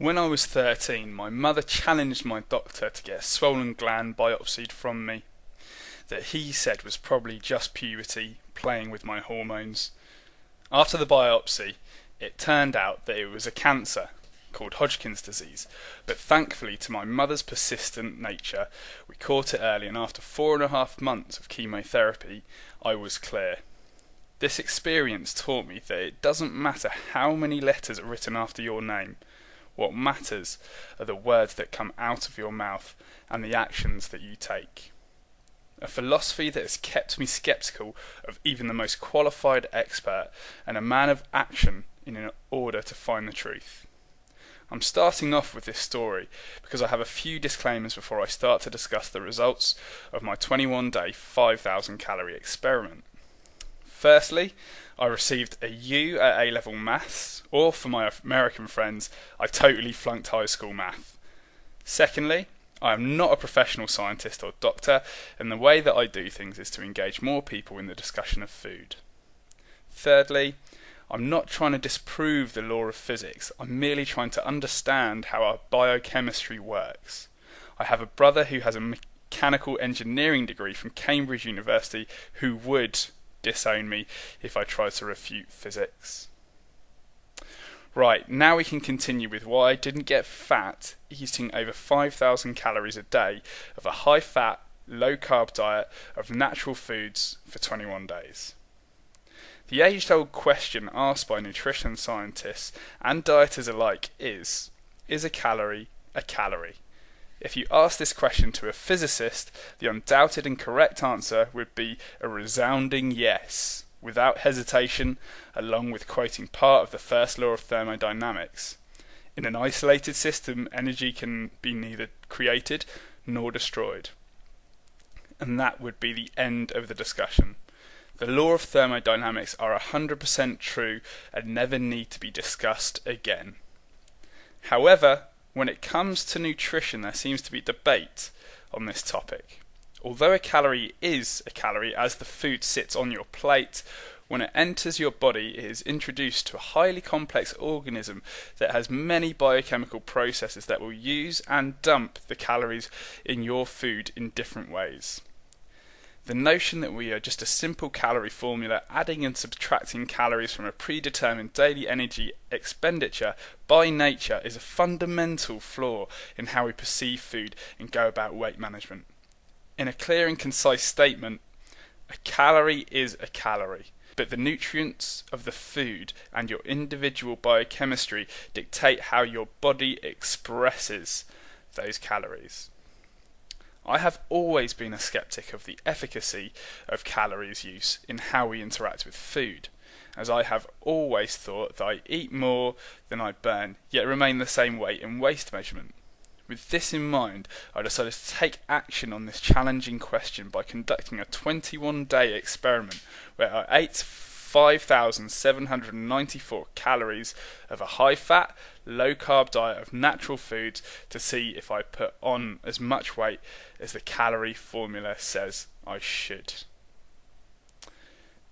When I was 13, my mother challenged my doctor to get a swollen gland biopsied from me, that he said was probably just puberty playing with my hormones. After the biopsy, it turned out that it was a cancer called Hodgkin's disease, but thankfully to my mother's persistent nature, we caught it early, and after 4.5 months of chemotherapy, I was clear. This experience taught me that it doesn't matter how many letters are written after your name. What matters are the words that come out of your mouth and the actions that you take. A philosophy that has kept me sceptical of even the most qualified expert, and a man of action in order to find the truth. I'm starting off with this story because I have a few disclaimers before I start to discuss the results of my 21-day 5,000 calorie experiment. Firstly, I received a U at A-level maths, or for my American friends, I totally flunked high school math. Secondly, I am not a professional scientist or doctor, and the way that I do things is to engage more people in the discussion of food. Thirdly, I'm not trying to disprove the law of physics, I'm merely trying to understand how our biochemistry works. I have a brother who has a mechanical engineering degree from Cambridge University who would disown me if I tried to refute physics. Right, now we can continue with why I didn't get fat eating over 5,000 calories a day of a high-fat, low-carb diet of natural foods for 21 days. The age-old question asked by nutrition scientists and dieters alike is a calorie a calorie? If you ask this question to a physicist, the undoubted and correct answer would be a resounding yes, without hesitation, along with quoting part of the first law of thermodynamics. In an isolated system, energy can be neither created nor destroyed. And that would be the end of the discussion. The law of thermodynamics are 100% true and never need to be discussed again. However, when it comes to nutrition, there seems to be debate on this topic. Although a calorie is a calorie as the food sits on your plate, when it enters your body, it is introduced to a highly complex organism that has many biochemical processes that will use and dump the calories in your food in different ways. The notion that we are just a simple calorie formula adding and subtracting calories from a predetermined daily energy expenditure by nature is a fundamental flaw in how we perceive food and go about weight management. In a clear and concise statement, a calorie is a calorie, but the nutrients of the food and your individual biochemistry dictate how your body expresses those calories. I have always been a skeptic of the efficacy of calories use in how we interact with food, as I have always thought that I eat more than I burn, yet remain the same weight in waist measurement. With this in mind, I decided to take action on this challenging question by conducting a 21-day experiment where I ate 5,794 calories of a high-fat, low-carb diet of natural foods to see if I put on as much weight as the calorie formula says I should.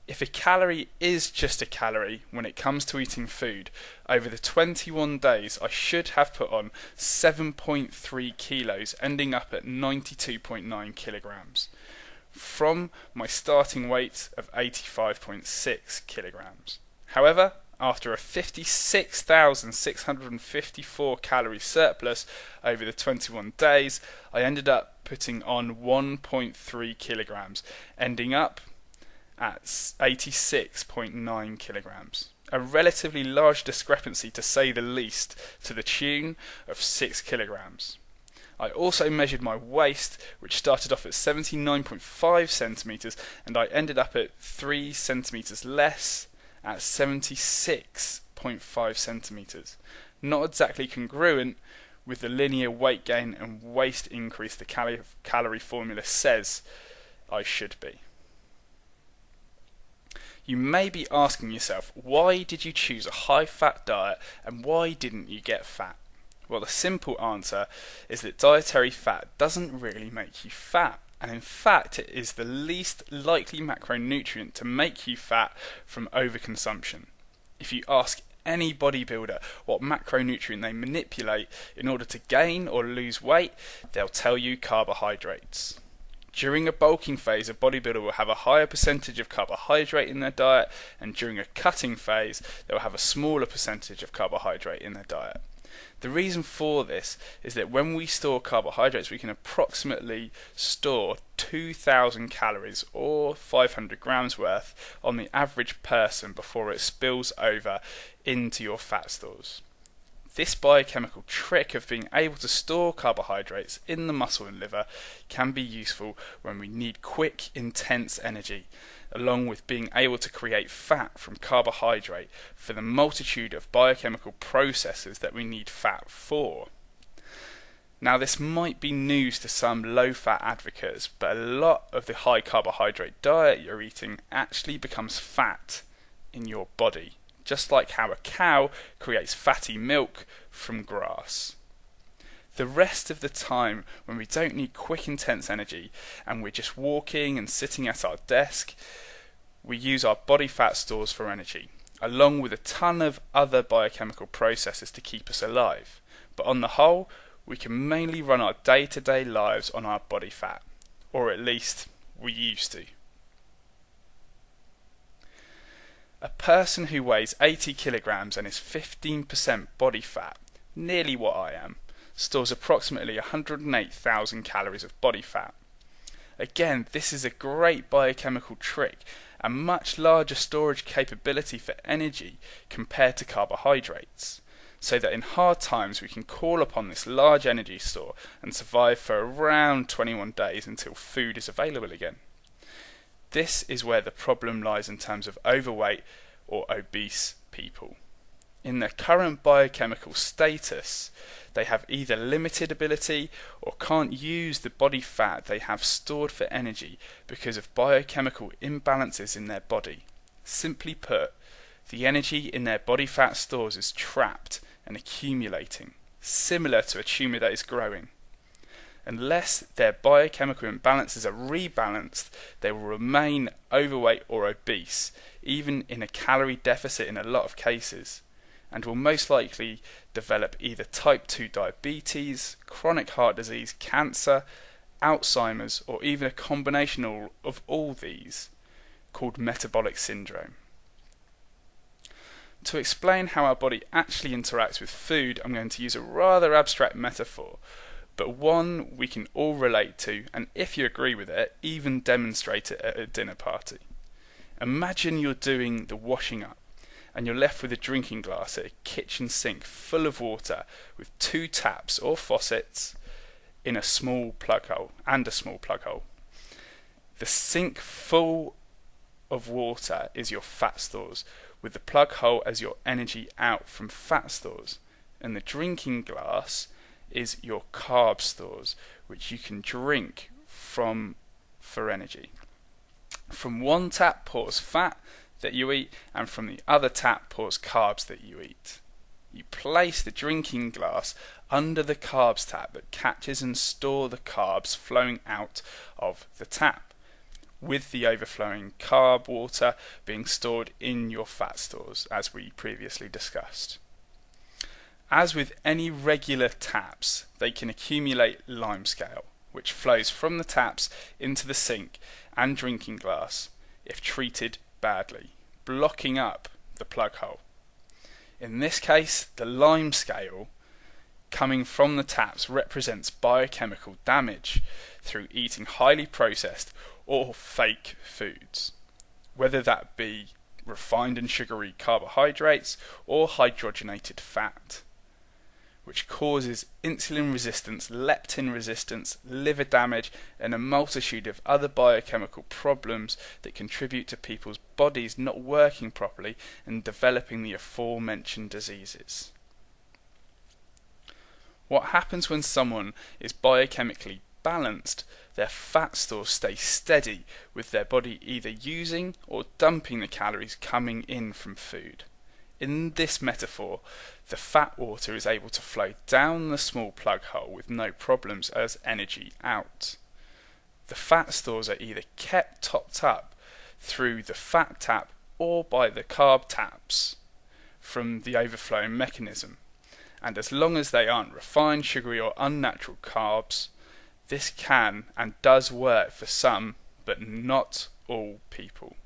If a calorie is just a calorie when it comes to eating food, over the 21 days I should have put on 7.3 kilos, ending up at 92.9 kilograms, from my starting weight of 85.6 kilograms. However, after a 56,654 calorie surplus over the 21 days, I ended up putting on 1.3 kilograms, ending up at 86.9 kilograms. A relatively large discrepancy, to say the least, to the tune of 6 kilograms. I also measured my waist, which started off at 79.5 centimetres, and I ended up at 3 centimetres less, at 76.5 centimetres. Not exactly congruent with the linear weight gain and waist increase the calorie formula says I should be. You may be asking yourself, why did you choose a high-fat diet and why didn't you get fat? Well, the simple answer is that dietary fat doesn't really make you fat, and in fact it is the least likely macronutrient to make you fat from overconsumption. If you ask any bodybuilder what macronutrient they manipulate in order to gain or lose weight, they'll tell you carbohydrates. During a bulking phase, a bodybuilder will have a higher percentage of carbohydrate in their diet, and during a cutting phase, they'll have a smaller percentage of carbohydrate in their diet. The reason for this is that when we store carbohydrates, we can approximately store 2,000 calories or 500 grams worth on the average person before it spills over into your fat stores. This biochemical trick of being able to store carbohydrates in the muscle and liver can be useful when we need quick, intense energy, along with being able to create fat from carbohydrate for the multitude of biochemical processes that we need fat for. Now, this might be news to some low-fat advocates, but a lot of the high carbohydrate diet you're eating actually becomes fat in your body, just like how a cow creates fatty milk from grass. The rest of the time, when we don't need quick, intense energy and we're just walking and sitting at our desk, we use our body fat stores for energy, along with a ton of other biochemical processes to keep us alive. But on the whole, we can mainly run our day-to-day lives on our body fat, or at least we used to. A person who weighs 80 kilograms and is 15% body fat, nearly what I am, stores approximately 108,000 calories of body fat. Again, this is a great biochemical trick and much larger storage capability for energy compared to carbohydrates, so that in hard times we can call upon this large energy store and survive for around 21 days until food is available again. This is where the problem lies in terms of overweight or obese people. In their current biochemical status, they have either limited ability or can't use the body fat they have stored for energy because of biochemical imbalances in their body. Simply put, the energy in their body fat stores is trapped and accumulating, similar to a tumour that is growing. Unless their biochemical imbalances are rebalanced, they will remain overweight or obese, even in a calorie deficit in a lot of cases, and will most likely develop either type 2 diabetes, chronic heart disease, cancer, Alzheimer's, or even a combination of all these, called metabolic syndrome. To explain how our body actually interacts with food, I'm going to use a rather abstract metaphor, but one we can all relate to, and if you agree with it, even demonstrate it at a dinner party. Imagine you're doing the washing up, and you're left with a drinking glass at a kitchen sink full of water with 2 taps or faucets in a small plug hole. The sink full of water is your fat stores, with the plug hole as your energy out from fat stores, and the drinking glass is your carb stores, which you can drink from for energy. From one tap pours fat that you eat, and from the other tap pours carbs that you eat. You place the drinking glass under the carbs tap that catches and stores the carbs flowing out of the tap, with the overflowing carb water being stored in your fat stores, as we previously discussed. As with any regular taps, they can accumulate limescale, which flows from the taps into the sink and drinking glass if treated badly, blocking up the plug hole. In this case, the limescale coming from the taps represents biochemical damage through eating highly processed or fake foods, whether that be refined and sugary carbohydrates or hydrogenated fat, which causes insulin resistance, leptin resistance, liver damage, and a multitude of other biochemical problems that contribute to people's bodies not working properly and developing the aforementioned diseases. What happens when someone is biochemically balanced? Their fat stores stay steady, with their body either using or dumping the calories coming in from food. In this metaphor, the fat water is able to flow down the small plug hole with no problems as energy out. The fat stores are either kept topped up through the fat tap or by the carb taps. from the overflowing mechanism. And as long as they aren't refined, sugary or unnatural carbs, this can and does work for some, but not all people.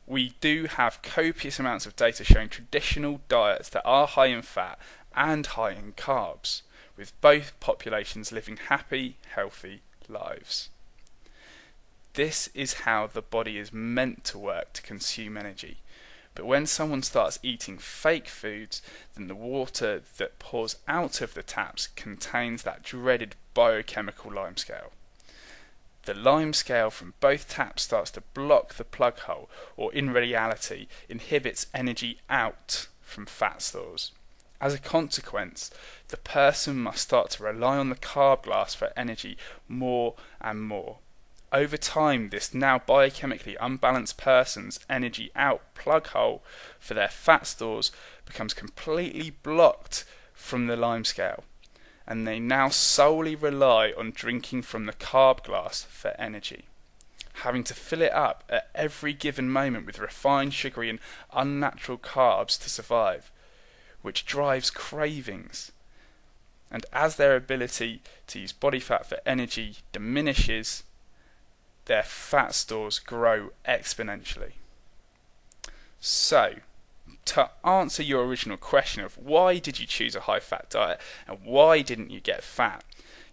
We do have copious amounts of data showing traditional diets that are high in fat and high in carbs, with both populations living happy, healthy lives. This is how the body is meant to work to consume energy. But when someone starts eating fake foods, then the water that pours out of the taps contains that dreaded biochemical limescale. The limescale from both taps starts to block the plug hole, or in reality, inhibits energy out from fat stores. As a consequence, the person must start to rely on the carb glass for energy more and more. Over time, this now biochemically unbalanced person's energy out plug hole for their fat stores becomes completely blocked from the limescale, and they now solely rely on drinking from the carb glass for energy, having to fill it up at every given moment with refined, sugary and unnatural carbs to survive, which drives cravings. And as their ability to use body fat for energy diminishes, their fat stores grow exponentially. So, to answer your original question of why did you choose a high-fat diet and why didn't you get fat,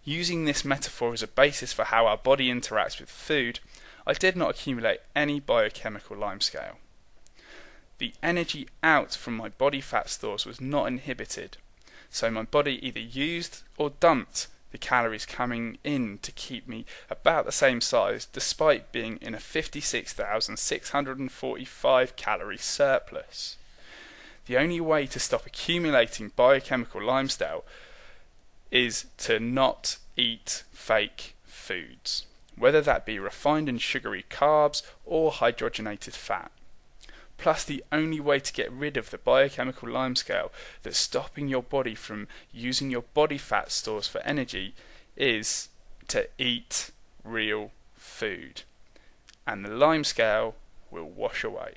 using this metaphor as a basis for how our body interacts with food, I did not accumulate any biochemical limescale. The energy out from my body fat stores was not inhibited, so my body either used or dumped the calories coming in to keep me about the same size despite being in a 56,645 calorie surplus. The only way to stop accumulating biochemical limescale is to not eat fake foods, whether that be refined and sugary carbs or hydrogenated fat. Plus, the only way to get rid of the biochemical limescale that's stopping your body from using your body fat stores for energy is to eat real food, and the limescale will wash away.